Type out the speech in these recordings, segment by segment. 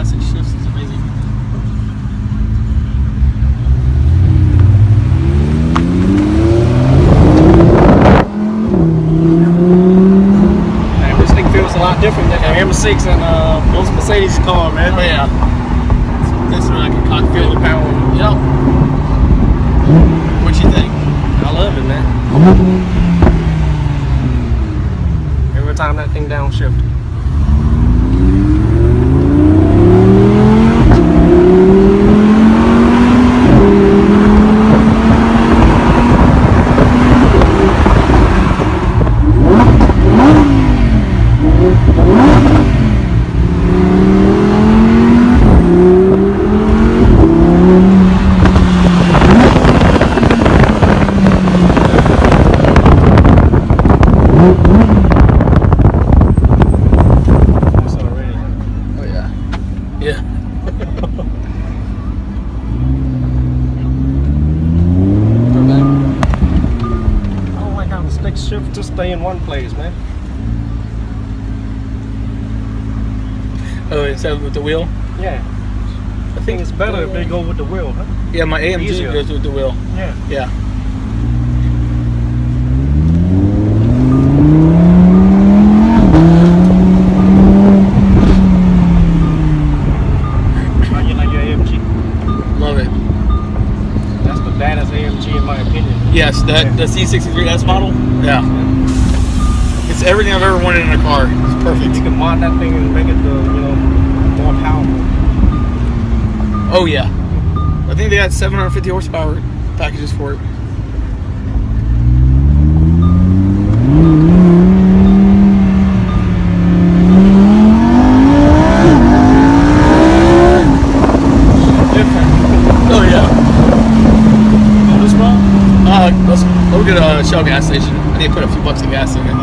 classic shifts is amazing. Man, this thing feels a lot different than the M6 and most Mercedes car, man. Oh yeah. This is like a cockpit. Feel the power. Yep. What you think? I love it, man. Every time that thing downshift. Shift to stay in one place, man. Oh, instead of with the wheel? Yeah. I think it's better if they go with the wheel, huh? Yeah, my AMG Easier. goes with the wheel. Yeah. Yeah. How you like your AMG? Love it. That's the baddest AMG in my opinion. Yes, that the C63S model. Yeah. It's everything I've ever wanted in a car. It's perfect. You can mod that thing and make it more powerful. Oh yeah. I think they got 750 horsepower packages for it. Different. Oh yeah. Go this route? Let's go get a Shell gas station. I need to put a few bucks of gas in it.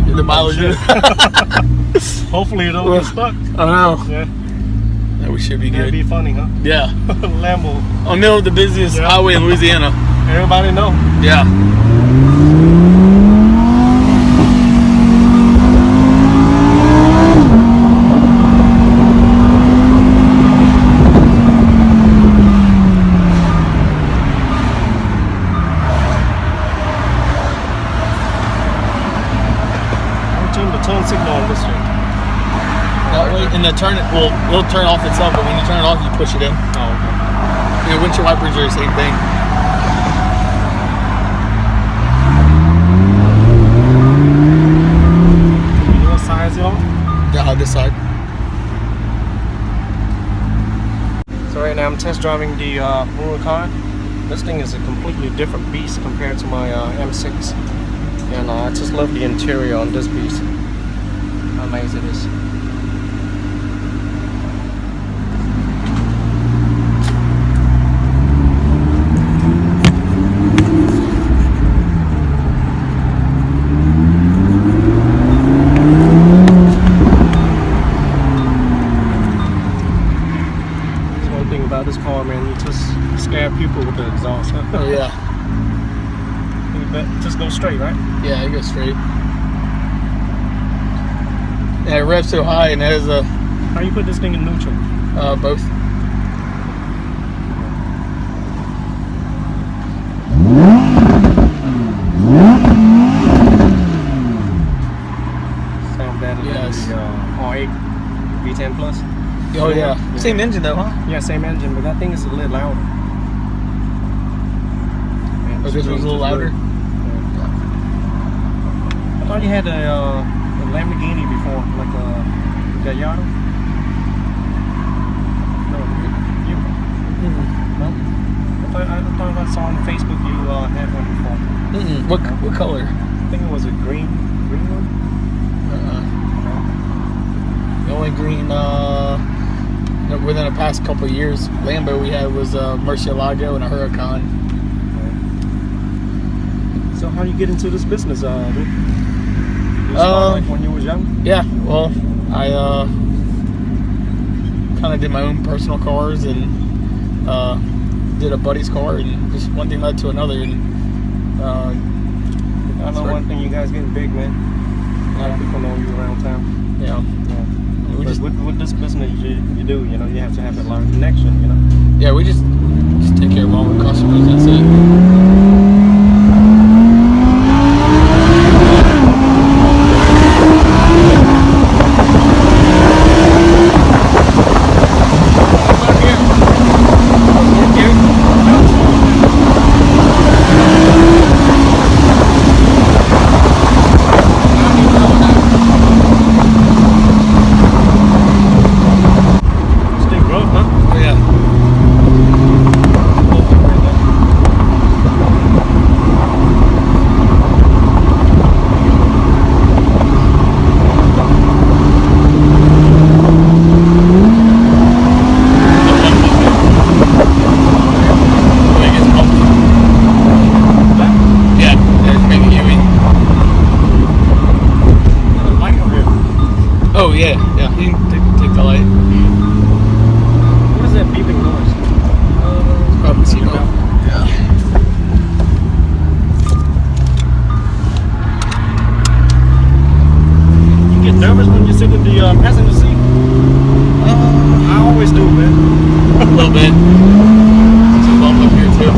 The mileage. Hopefully it don't get stuck. I know. Yeah. Yeah, we should be That'd good. be funny, huh? Yeah. Lambo. On the middle of the busiest Yeah. highway in Louisiana. Everybody know. Yeah. Turn the turn signal on this thing. That way, and the turn, well, it'll turn off itself, but when you turn it off, you push it in. Oh, okay. And windshield wipers are the same thing. You know what side is it on? Yeah, this side. So right now I'm test driving the Huracan. This thing is a completely different beast compared to my M6. And I just love the interior on this beast. How nice it is. That's one thing about this car, man. You just scare people with the exhaust. Huh? Oh yeah. Just go straight, right? Yeah, it goes straight. Yeah, it revs so high, and that is a How you put this thing in neutral? both. Sound better Yes. than the R8 V10 Plus? Oh yeah. Same engine though, huh? Yeah, same engine, but that thing is a little louder. Man, Oh, this was a little louder? I thought you had a Lamborghini before, like a Gallardo. No, you? No? I thought I saw on Facebook you had one before. What color? I think it was a green one. The only green within the past couple of years Lambo we had was a Murcielago and a Huracan. So how you get into this business, dude? You start, like when you was young? Yeah, well, I kind of did my own personal cars and did a buddy's car, and just one thing led to another. And I know one thing, you guys getting big, man. A lot of people know you around town. Yeah. We But just, with this business you do, you know, you have to have a lot of connection, you know. yeah, we just take care of all our customers. That's it. Still growth, huh? Oh, yeah. Oh yeah, yeah. You can take the light. What is that beeping noise? It's probably seatbelt. Yeah. You get nervous when you sit in the passenger seat? I always do, man. A little bit. There's a bump up here too.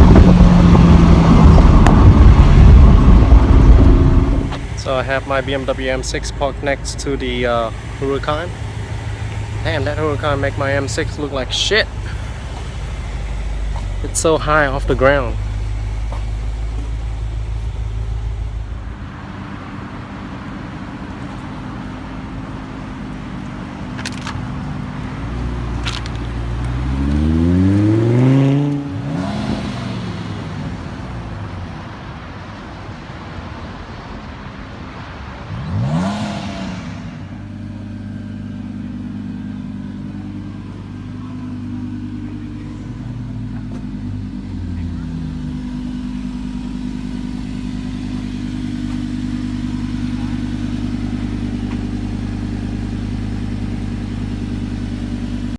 So I have my BMW M6 parked next to the Huracan. Damn, that Huracan make my M6 look like shit. It's so high off the ground.